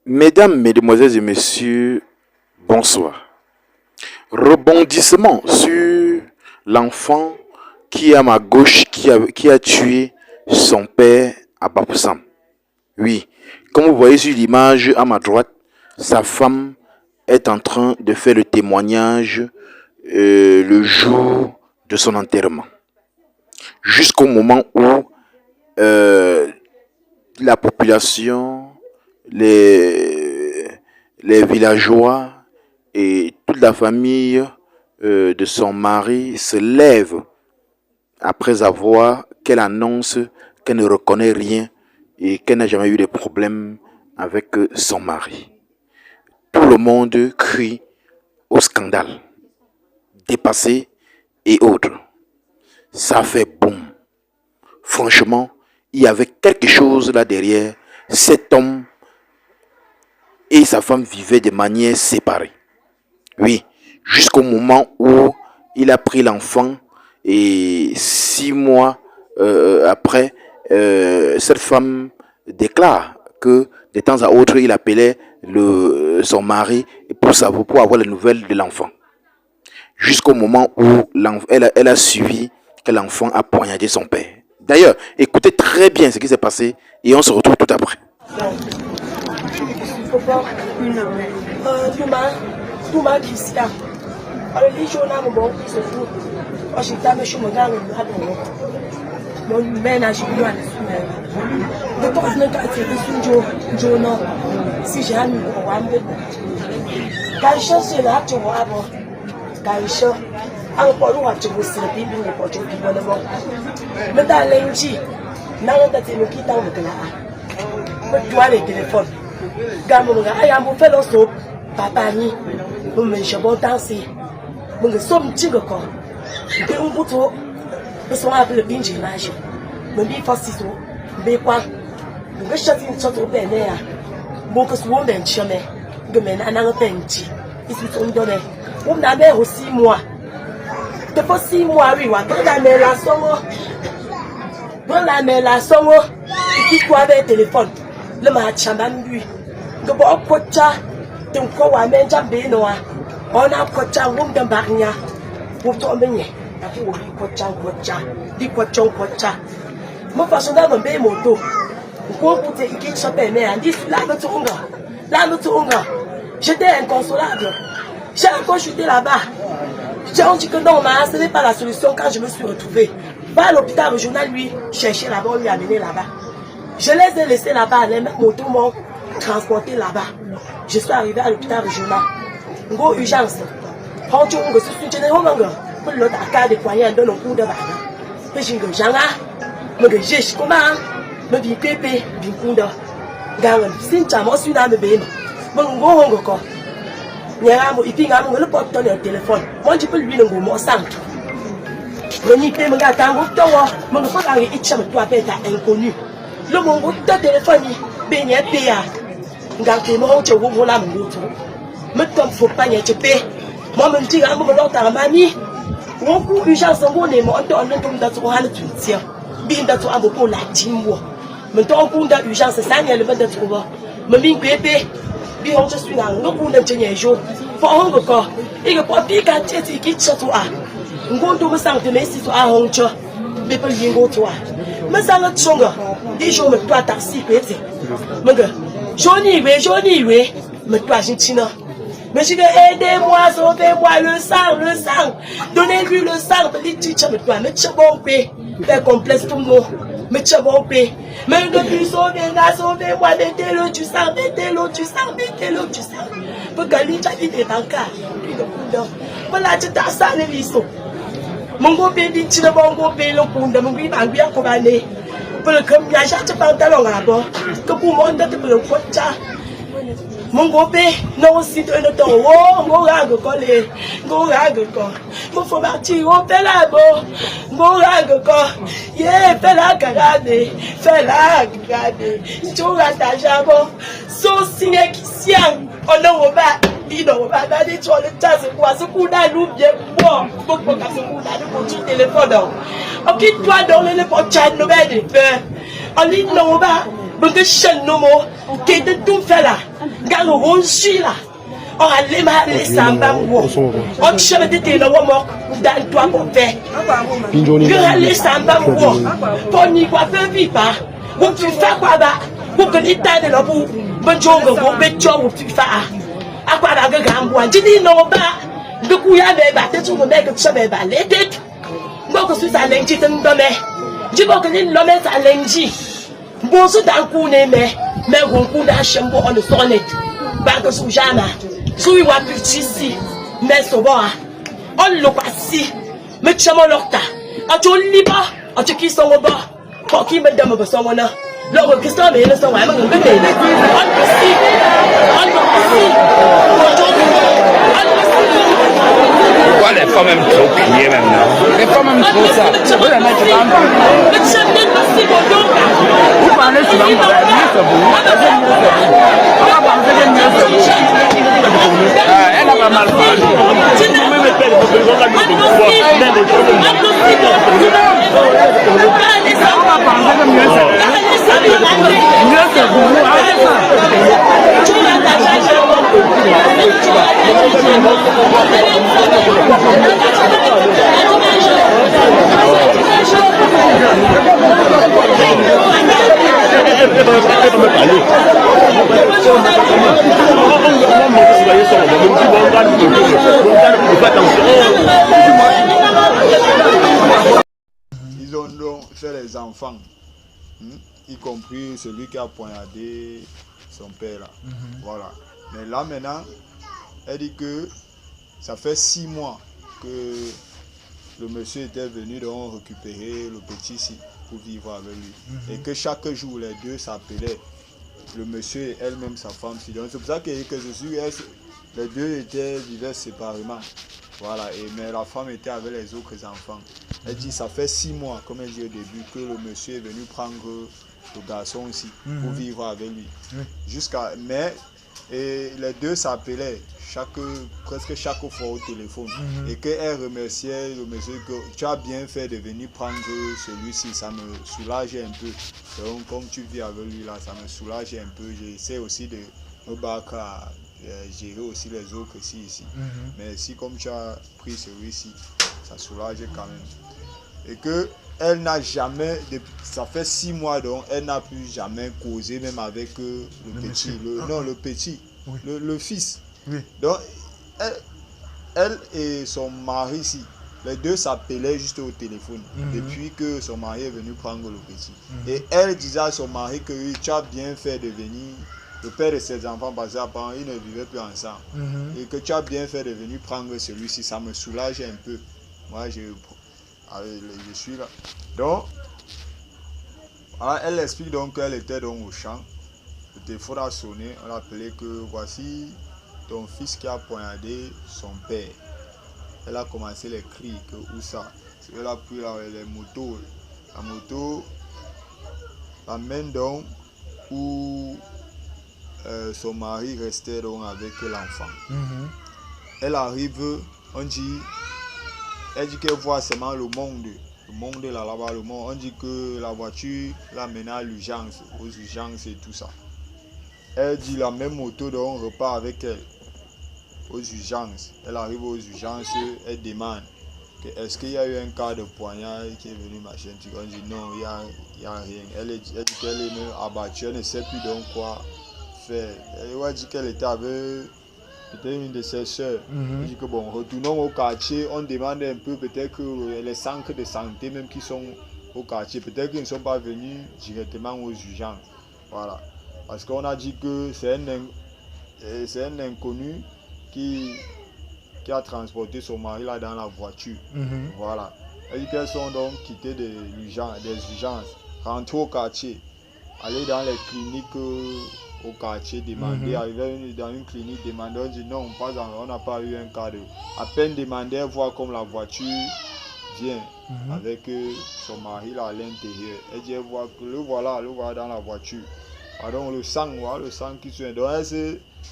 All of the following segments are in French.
Mesdames, Mesdemoiselles et Messieurs, bonsoir. Rebondissement sur l'enfant qui est à ma gauche, qui a tué son père à Bafoussam. Oui, comme vous voyez sur l'image à ma droite, sa femme est en train de faire le témoignage le jour de son enterrement. Jusqu'au moment où la population, les, les villageois et toute la famille de son mari se lèvent après avoir qu'elle annonce qu'elle ne reconnaît rien et qu'elle n'a jamais eu de problème avec son mari. Tout le monde crie au scandale, dépassé et autres. Ça fait boum. Franchement, il y avait quelque chose là derrière. Cet homme et sa femme vivaient de manière séparée. Oui, jusqu'au moment où il a pris l'enfant et 6 mois après, cette femme déclare que de temps à autre, il appelait son mari pour avoir les nouvelles de l'enfant. Jusqu'au moment où elle a suivi que l'enfant a poignardé son père. D'ailleurs, écoutez très bien ce qui s'est passé et on se retrouve tout après. Tuma Christian. Alors les gens là mon ils se foutent. Moi j'ai jamais chez mon gars mon ménage lui de toi ne t'as été sur Jono si j'ai un au wambe. Kaisha c'est là tu vois bon. Kaisha encore où tu veux se bibi ne pas tu bibi le bon. Mais dans l'enji n'a pas été le quitte au là. Mais toi les téléphones. Gamme mon gars mon fait l'osso papa ni me je bon danser. Mon somme tigo ko. De un buto. Me so appelle le binge image. Me bi fasiso. Be kwa. Me chati ni choto be ne ya. Mon que so ben chame. De men ananga penchi. Ici ton donné. On a be aussi moi. De pas 6 mois oui wa. Dans la mais la songo. Dans la mais la songo. Qui quoi avec téléphone. Le ma chamban lui. Que bon kocha. Donc quoi wa men jambe no a. On a kocha wum de barnya. Pour tomber ni. Pour kocha. Di kocha. Mon façon d'amener moto. Pour porter qui s'appelle mais on dit là le tourna. Là le tourna. J'étais inconsolable. J'ai encore chuté là-bas. J'ai dit que non, mais ce n'est pas la solution quand je me suis retrouvée. Va à l'hôpital régional, lui, chercher là-bas, on lui a amené là-bas. Je les ai laissés là-bas, les motos m'ont transporté là-bas. Je suis arrivé à l'hôpital régional. Go urgence. Quand tu me suis tenu au manga, pour l'autre à cas de croyants dans nos coups de bague. Mais j'ai dit, Janga, me j'ai comment, me vie pépé, bien counda. Gagne, si tu as mon suivi dans le bébé. Mon go encore. Nyaramo ipinga le porte ton téléphone. Moi je peux lui le mot sang. Le ni pe mga tango towo, mo ko la ri itcha me toi beta inconnu. Le mon de téléphone be nya pe ya. Nga ke mo che wo la mo to. Me tom faut pas nya che pe. Mo me ndi ga mo lo ta mani. Wo ku urgence ngo ne mo to on to da to hala tuntia. Bi nda to abo ko la timwo. Me to ku nda urgence sa nya le benda to wo. Me min pepe. Bi on je suis là, nous pour le tenir jour. Faut encore. Il pas piquer tête qui tient toi. Ngo to me sang de mes si toi honcho. Mais pas lingo toi. Me sang le chonga. Des jours me toi taxi pété. Menga. Johnny we. Me toi jintina. Mais je vais aidez-moi, sauvez-moi le sang. Donnez-lui le sang, petit teacher me toi, me chabon pe. Fais complexe tout le monde. Me chabon pe. Mais depuis sauvez-moi, mettez-le du sang. Pour que l'île t'aille des bancards. Voilà, tu t'as ça, les lissos. Mon gros bébé, tu ne bon gros bébé, le coup de mon gris, ma bien commandé. Pour le comme il y a chaque pantalon à bord. Que pour moi, on te le quota. Mon gros bébé, non, si tu ne t'en oh, mon rag collé. Mon rag quoi. Mon faut partir, on fait la bo. Mon rag quoi. Yeah, fais la garade. Tu vas jabon. Son signe qui sient. On ne va pas. Dis non, on va pas dire le temps, c'est quoi? Ce coup d'un loup bien bon. Beaucoup de ce coup d'un loup sur téléphone. Ok, toi, dans le pot chat, nous va des feux. On dit non, on va. que chen no mo qui était tout fait là gars on suit là on a les mal les samba wo on chame de te no mo dans toi pour faire que les samba wo pour ni quoi faire pipa ou tu fais quoi ba pour que l'état de l'obou bonjongo wo becho ou tu fais à quoi la gambo dit non ba de couya beba te tu me que tu savais ba l'été moi que suis à lundi te ndome je vois que les l'homme à lundi bon ce d'un coup mais on coup d'un chambo on le sonnet banque sous jamais sous il va plus ici mais so bon on le passe mais tu m'as l'orta à tout libre à tout qui sont au bas pour qui me donne besoin on a le Christophe mais le son vraiment on peut Pourquoi les femmes aiment trop crier maintenant? Les femmes aiment trop ça. Vous la mettez dans le vous parlez souvent de la mieux c'est vous. On va penser que mieux c'est vous. Elle a pas mal parlé. On va penser que mieux c'est vous. Mieux c'est vous. Ils ont donc fait les enfants, y compris celui qui a poignardé son père là. Voilà. Mais là maintenant, elle dit que ça fait 6 mois que le monsieur était venu donc récupérer le petit ici pour vivre avec lui. Et que chaque jour les deux s'appelaient, le monsieur et elle-même sa femme. Donc c'est pour ça que je suis, les deux vivaient séparément. Voilà, mais la femme était avec les autres enfants. Elle dit ça fait 6 mois, comme elle dit au début, que le monsieur est venu prendre le garçon ici pour vivre avec lui. Mais les deux s'appelaient presque chaque fois au téléphone. Et qu'elle remerciait le monsieur que tu as bien fait de venir prendre celui-ci, ça me soulageait un peu. Donc comme tu vis avec lui là, ça me soulageait un peu. J'essaie aussi de me battre à gérer aussi les autres ici. Mais si comme tu as pris celui-ci, ça soulageait quand même. Et que elle n'a jamais, ça fait 6 mois donc, elle n'a plus jamais causé même avec le petit, le petit, oui. le fils. Oui. Donc, elle et son mari ici, les deux s'appelaient juste au téléphone depuis que son mari est venu prendre le petit. Et elle disait à son mari que tu as bien fait de venir, le père de ses enfants, parce qu'apparemment ils ne vivaient plus ensemble. Et que tu as bien fait de venir prendre celui-ci, ça me soulage un peu. Moi, je suis là. Donc, voilà, elle explique donc qu'elle était donc au champ. Le téléphone a sonné. On a appelé que voici ton fils qui a poignardé son père. Elle a commencé les cris, que où ça? Elle a pris les motos. La moto l'amène donc où son mari restait donc avec l'enfant. Elle arrive, elle dit qu'elle voit seulement le monde là-bas, le monde. On dit que la voiture l'amène à l'urgence, aux urgences et tout ça. Elle dit la même moto, donc on repart avec elle aux urgences. Elle arrive aux urgences, elle demande est-ce qu'il y a eu un cas de poignard qui est venu machin. On dit non, il n'y a rien. Elle dit qu'elle est même abattue, elle ne sait plus donc quoi faire. Elle a dit qu'elle était avec peut-être une de ses soeurs. Elle dit que bon, retournons au quartier, on demande un peu peut-être que les centres de santé même qui sont au quartier, peut-être qu'ils ne sont pas venus directement aux urgences. Voilà. Parce qu'on a dit que c'est un inconnu qui a transporté son mari là dans la voiture. Voilà. Elle dit qu'elles sont donc quittées des urgences, rentrées au quartier, aller dans les cliniques au quartier, demander, arriver dans une clinique, demander, on dit non, on n'a pas eu un cas de... À peine demander, voir comme la voiture vient avec son mari là à l'intérieur. Elle dit, elle voit que le voilà dans la voiture. Pardon, le sang qui suit. Donc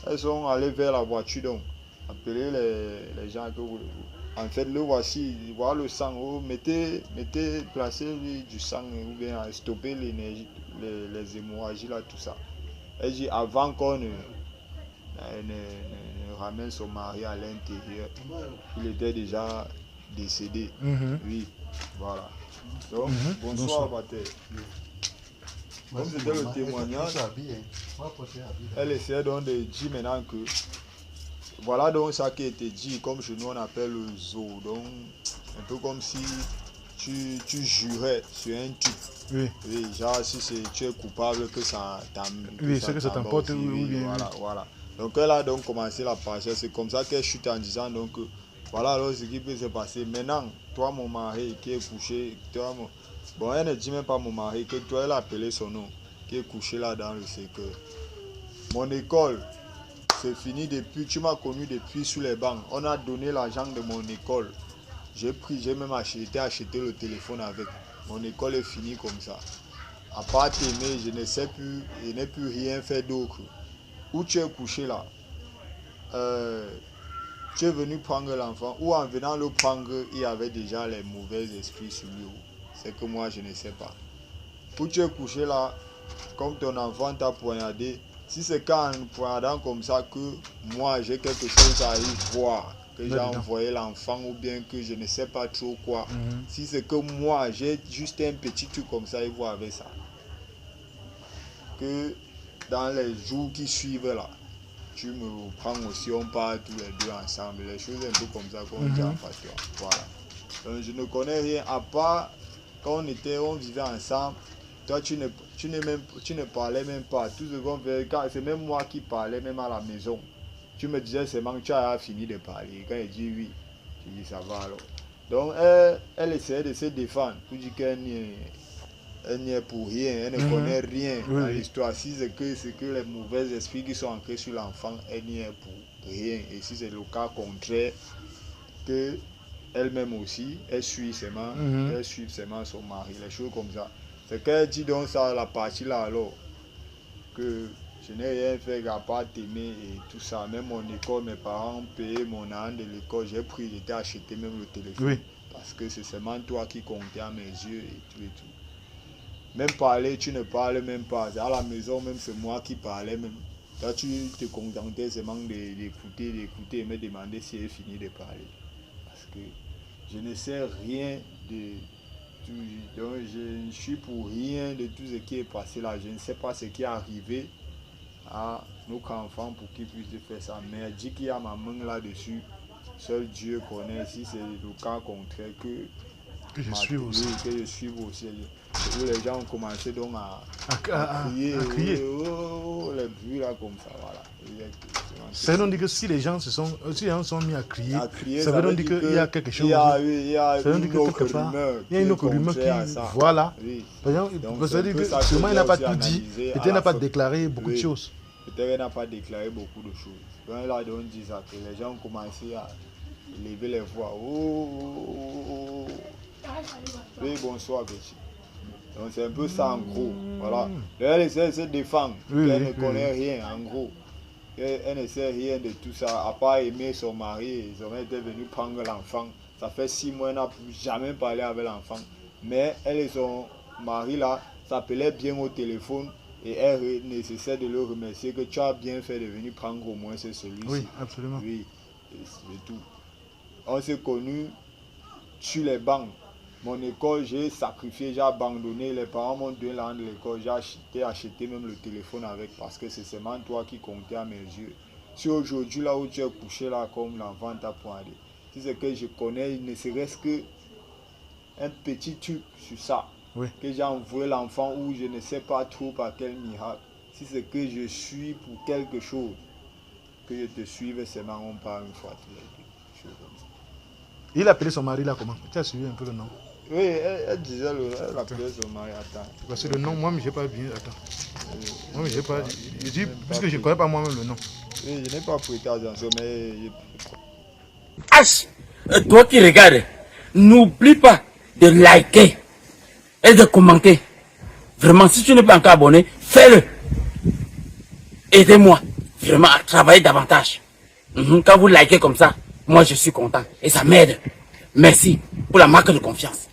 elles sont allées vers la voiture, donc appeler les gens que vous... En fait, le voici, voilà le sang, placez du sang ou bien stopper l'énergie, les hémorragies là, tout ça. Elle dit avant qu'on ne ramène son mari à l'intérieur, il était déjà décédé. Oui, voilà. Donc, bonsoir, Bate. Comme c'était le témoignage, elle essaie donc de dire maintenant que voilà donc ça qui a été dit, comme chez nous on appelle le zoo. Donc, un peu comme si tu jurais sur un type. Oui. Oui, genre si tu es coupable que ça oui, c'est que ça t'emporte. Oui, bien. Voilà. Donc elle a donc commencé la parcelle. C'est comme ça qu'elle chute en disant donc voilà alors ce qui peut se passer. Maintenant, toi mon mari qui est couché, bon elle ne dit même pas mon mari, que toi elle a appelé son nom, qui est couché là dans le cercueil. Mon école, c'est fini depuis, tu m'as connu depuis sous les bancs. On a donné l'argent de mon école. J'ai même acheté le téléphone avec. Mon école est finie comme ça. À part t'aimer, je ne sais plus, je n'ai plus rien fait d'autre. Où tu es couché là, tu es venu prendre l'enfant, ou en venant le prendre, il y avait déjà les mauvais esprits sur lui. C'est que moi, je ne sais pas. Où tu es couché là, comme ton enfant t'a poignardé, si c'est qu'en poignardant comme ça que moi, j'ai quelque chose à y voir, que j'ai envoyé l'enfant ou bien que je ne sais pas trop quoi. Si c'est que moi, j'ai juste un petit truc comme ça, il voit avec ça. Que dans les jours qui suivent là, tu me prends aussi, on part tous les deux ensemble. Les choses un peu comme ça qu'on dit en patois. Voilà. Donc, je ne connais rien à part quand on vivait ensemble. Toi, tu ne parlais même pas. Tout ce qu'on fait, c'est même moi qui parlais même à la maison. Tu me disais seulement que tu as fini de parler. Quand elle dit oui, je dis ça va alors. Donc elle essayait de se défendre pour dire qu'elle n'y est pour rien, elle ne connaît rien dans l'histoire. Si c'est que les mauvais esprits qui sont ancrés sur l'enfant, elle n'y est pour rien. Et si c'est le cas contraire, que elle-même aussi, elle suit seulement son mari, les choses comme ça. C'est qu'elle dit donc ça, la partie là alors, que je n'ai rien fait à part t'aimer et tout ça. Même mon école, mes parents ont payé mon an de l'école. J'étais acheté même le téléphone. Oui. Parce que c'est seulement toi qui comptais à mes yeux et tout et tout. Même parler, tu ne parles même pas. À la maison, même c'est moi qui parlais même. Toi, tu te contentais seulement d'écouter et me demander si elle fini de parler. Parce que je ne sais rien de tout. Donc, je ne suis pour rien de tout ce qui est passé là. Je ne sais pas ce qui est arrivé à nos enfants pour qu'ils puissent faire ça. Mais elle dit qu'il y a ma main là-dessus. Seul Dieu connaît si c'est le cas contraire que je suive aussi. Où les gens ont commencé donc à crier. Les bruits là comme ça, voilà. Ça veut donc dire que si les gens sont mis à crier, ça veut donc dire qu'il y a quelque chose. Ça veut dire que quelque part, il y a une autre rumeur qui... Voilà. Oui. Par exemple, ça veut dire que sûrement il n'a pas tout dit, peut-être il n'a pas déclaré beaucoup de choses. Peut-être il n'a pas déclaré beaucoup de choses. Donc là, on dit ça, que les gens ont commencé à lever les voix. Oui, bonsoir, petit. Donc c'est un peu ça en gros. Voilà. Elle essaie de se défendre. Elle ne connaît rien en gros. Elle ne sait rien de tout ça. À part aimer son mari, ils ont été venus prendre l'enfant. Ça fait 6 mois, elle n'a jamais parlé avec l'enfant. Mais elle et son mari là s'appelaient bien au téléphone. Et elle nécessaire de le remercier que tu as bien fait de venir prendre au moins celui-ci. Oui, absolument. Oui, c'est tout. On s'est connus sur les bancs. Mon école, j'ai sacrifié, j'ai abandonné. Les parents m'ont donné l'argent de l'école. J'ai acheté même le téléphone avec parce que c'est seulement toi qui comptais à mes yeux. Si aujourd'hui, là où tu es couché, là, comme l'enfant t'a pointé, si c'est que je connais, il ne serait-ce qu'un petit truc sur ça. Oui. Que j'ai envoyé l'enfant ou je ne sais pas trop par quel miracle. Si c'est que je suis pour quelque chose, que je te suive seulement on parle une fois tous les deux. Il appelait son mari là comment? Tu as suivi un peu le nom? Oui, elle disait elle appelait son mari. Attends. Parce que le nom, moi, je n'ai pas bien. Attends. Moi, je n'ai pas. Je dis, puisque je ne connais pas moi-même le nom. Oui, je n'ai pas prêté attention, mais. H, toi qui regardes, n'oublie pas de liker et de commenter. Vraiment, si tu n'es pas encore abonné, fais-le. Aidez-moi vraiment à travailler davantage. Quand vous likez comme ça, moi je suis content et ça m'aide. Merci pour la marque de confiance.